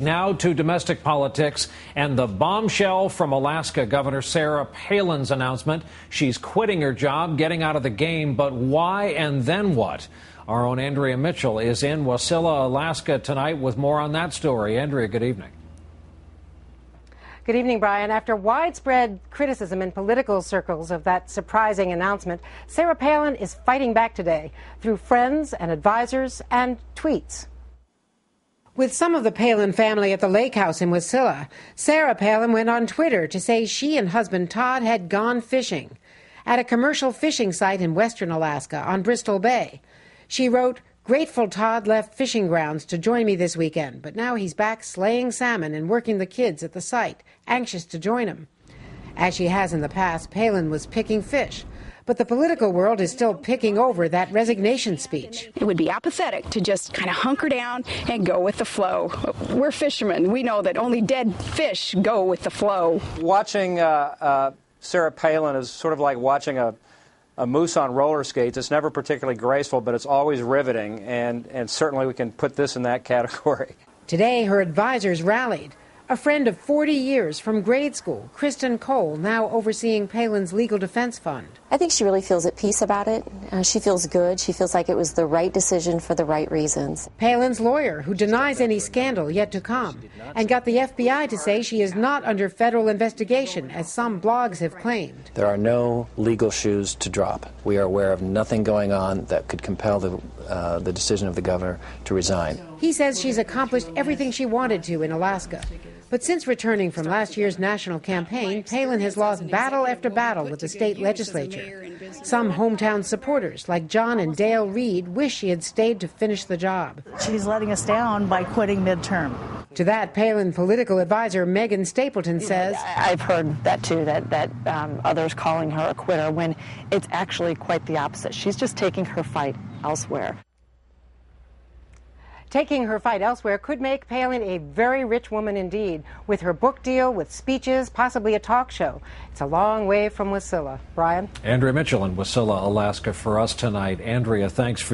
Now to domestic politics and the bombshell from Alaska Governor Sarah Palin's announcement. She's quitting her job, getting out of the game, but why and then what? Our own Andrea Mitchell is in Wasilla, Alaska tonight with more on that story. Andrea, good evening. Good evening, Brian. After widespread criticism in political circles of that surprising announcement, Sarah Palin is fighting back today through friends and advisors and tweets. With some of the Palin family at the lake house in Wasilla, Sarah Palin went on Twitter to say she and husband Todd had gone fishing at a commercial fishing site in western Alaska on Bristol Bay. She wrote, "Grateful Todd left fishing grounds to join me this weekend, but now he's back slaying salmon and working the kids at the site, anxious to join him." As she has in the past, Palin was picking fish. But the political world is still picking over that resignation speech. It would be apathetic to just kind of hunker down and go with the flow. We're fishermen. We know that only dead fish go with the flow. Watching Sarah Palin is sort of like watching a moose on roller skates. It's never particularly graceful, but it's always riveting, and certainly we can put this in that category. Today, her advisors rallied. A friend of 40 years from grade school, Kristen Cole, now overseeing Palin's legal defense fund. I think she really feels at peace about it. She feels good. She feels like it was the right decision for the right reasons. Palin's lawyer, who denies any scandal yet to come, and got the FBI to say she is not under federal investigation, as some blogs have claimed. There are no legal shoes to drop. We are aware of nothing going on that could compel the decision of the governor to resign. He says she's accomplished everything she wanted to in Alaska. But since returning from last year's national campaign, Palin has lost battle after battle with the state legislature. Some hometown supporters, like John and Dale Reed, wish she had stayed to finish the job. She's letting us down by quitting midterm. To that, Palin political advisor Megan Stapleton says, I've heard that too, that others calling her a quitter when it's actually quite the opposite. She's just taking her fight elsewhere. Taking her fight elsewhere could make Palin a very rich woman indeed, with her book deal, with speeches, possibly a talk show. It's a long way from Wasilla. Brian? Andrea Mitchell in Wasilla, Alaska for us tonight. Andrea, thanks for